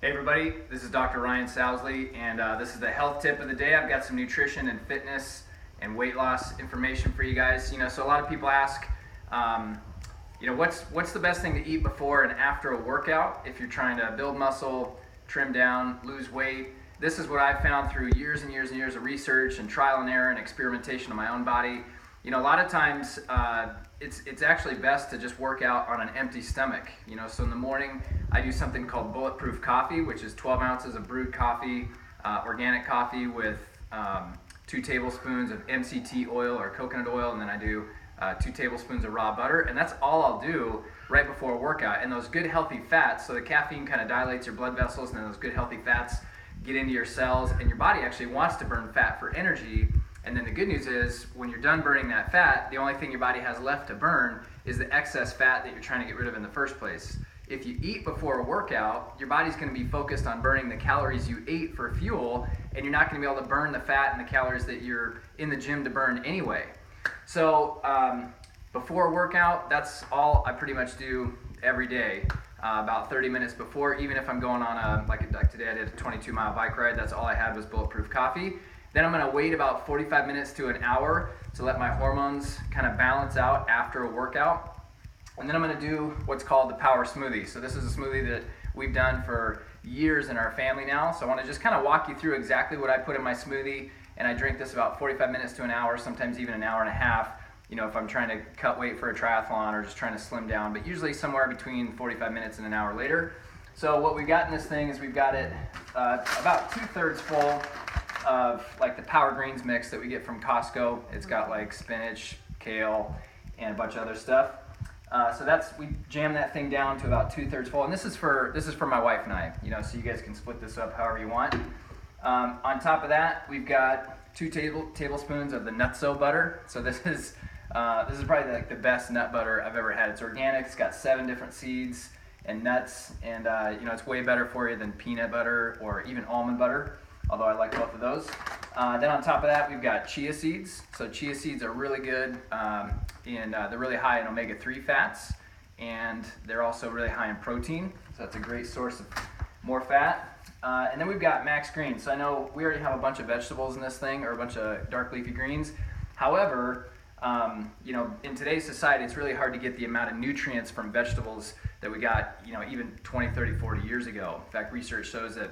Hey everybody, this is Dr. Ryan Sousley, and this is the health tip of the day. I've got some nutrition and fitness and weight loss information for you guys. So a lot of people ask, what's the best thing to eat before and after a workout if you're trying to build muscle, trim down, lose weight. This is what I've found through years and years and years of research and trial and error and experimentation on my own body. A lot of times it's actually best to just work out on an empty stomach. So in the morning I do something called bulletproof coffee, which is 12 ounces of brewed coffee, organic coffee with 2 tablespoons of MCT oil or coconut oil, and then I do 2 tablespoons of raw butter, and that's all I'll do right before a workout. And those good healthy fats, so the caffeine kind of dilates your blood vessels, and then those good healthy fats get into your cells, and your body actually wants to burn fat for energy. And then the good news is, when you're done burning that fat, the only thing your body has left to burn is the excess fat that you're trying to get rid of in the first place. If you eat before a workout, your body's going to be focused on burning the calories you ate for fuel, and you're not going to be able to burn the fat and the calories that you're in the gym to burn anyway. So before a workout, that's all I pretty much do every day. About 30 minutes before, even if I'm going on like today I did a 22-mile bike ride, that's all I had was bulletproof coffee. Then I'm going to wait about 45 minutes to an hour to let my hormones kind of balance out after a workout. And then I'm going to do what's called the power smoothie. So this is a smoothie that we've done for years in our family now. So I want to just kind of walk you through exactly what I put in my smoothie. And I drink this about 45 minutes to an hour, sometimes even an hour and a half, if I'm trying to cut weight for a triathlon or just trying to slim down, but usually somewhere between 45 minutes and an hour later. So what we've got in this thing is we've got it about 2/3 full of like the Power Greens mix that we get from Costco. It's got like spinach, kale, and a bunch of other stuff. So we jam that thing down to about 2/3 full, and this is for my wife and I. So you guys can split this up however you want. On top of that, we've got 2 tablespoons of the Nutso butter. So this is probably like the best nut butter I've ever had. It's organic. It's got 7 different seeds and nuts, and it's way better for you than peanut butter or even almond butter, although I like both of those. Then on top of that, we've got chia seeds. So chia seeds are really good, and they're really high in omega-3 fats, and they're also really high in protein. So that's a great source of more fat. And then we've got max greens. So I know we already have a bunch of vegetables in this thing, or a bunch of dark leafy greens. However, in today's society, it's really hard to get the amount of nutrients from vegetables that we got, even 20, 30, 40 years ago. In fact, research shows that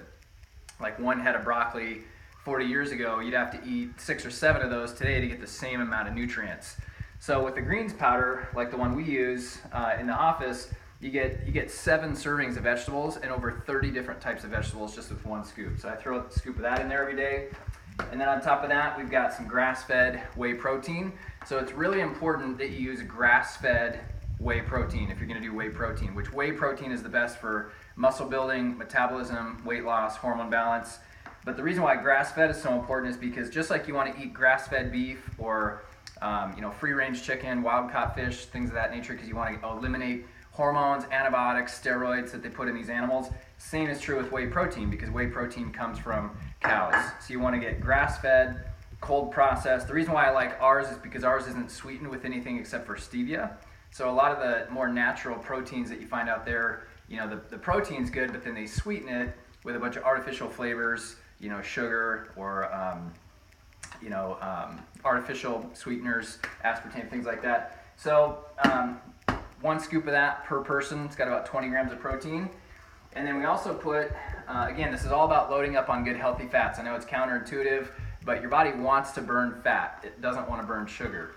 like 1 head of broccoli 40 years ago, you'd have to eat 6 or 7 of those today to get the same amount of nutrients. So with the greens powder, like the one we use in the office, you get 7 servings of vegetables and over 30 different types of vegetables just with 1 scoop. So I throw a scoop of that in there every day. And then on top of that, we've got some grass-fed whey protein. So it's really important that you use grass-fed whey protein if you're going to do whey protein, which whey protein is the best for muscle building, metabolism, weight loss, hormone balance. But the reason why grass-fed is so important is because just like you want to eat grass-fed beef or free-range chicken, wild-caught fish, things of that nature, because you want to eliminate hormones, antibiotics, steroids that they put in these animals, same is true with whey protein, because whey protein comes from cows. So you want to get grass-fed, cold processed. The reason why I like ours is because ours isn't sweetened with anything except for stevia. So a lot of the more natural proteins that you find out there, the protein's good, but then they sweeten it with a bunch of artificial flavors, sugar or artificial sweeteners, aspartame, things like that. So 1 scoop of that per person. It's got about 20 grams of protein. And then we also put, again, this is all about loading up on good healthy fats. I know it's counterintuitive, but your body wants to burn fat. It doesn't want to burn sugar.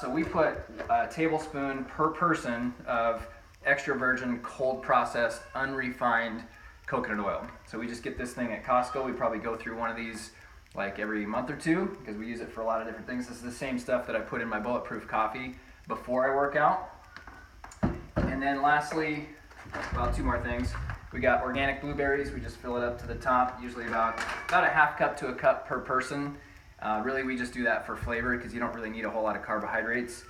So we put a tablespoon per person of extra virgin, cold processed, unrefined coconut oil. So we just get this thing at Costco. We probably go through one of these like every month or 2 because we use it for a lot of different things. This is the same stuff that I put in my bulletproof coffee before I work out. And then lastly, well, 2 more things. We got organic blueberries. We just fill it up to the top, usually about a half cup to a cup per person. Really, we just do that for flavor because you don't really need a whole lot of carbohydrates.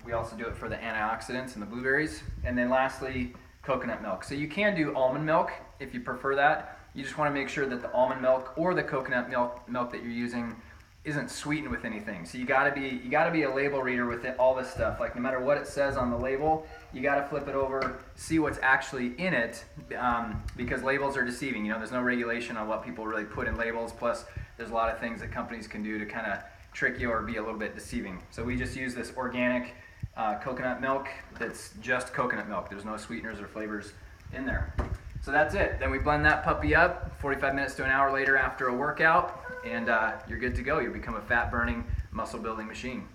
We also do it for the antioxidants in the blueberries. And then lastly, coconut milk. So you can do almond milk if you prefer that. You just want to make sure that the almond milk or the coconut milk that you're using isn't sweetened with anything. So you gotta be a label reader with all this stuff. Like no matter what it says on the label, you gotta flip it over, see what's actually in it, because labels are deceiving. You know, there's no regulation on what people really put in labels. Plus, there's a lot of things that companies can do to kind of trick you or be a little bit deceiving. So we just use this organic coconut milk that's just coconut milk. There's no sweeteners or flavors in there. So that's it. Then we blend that puppy up 45 minutes to an hour later after a workout, and you're good to go. You'll become a fat-burning, muscle-building machine.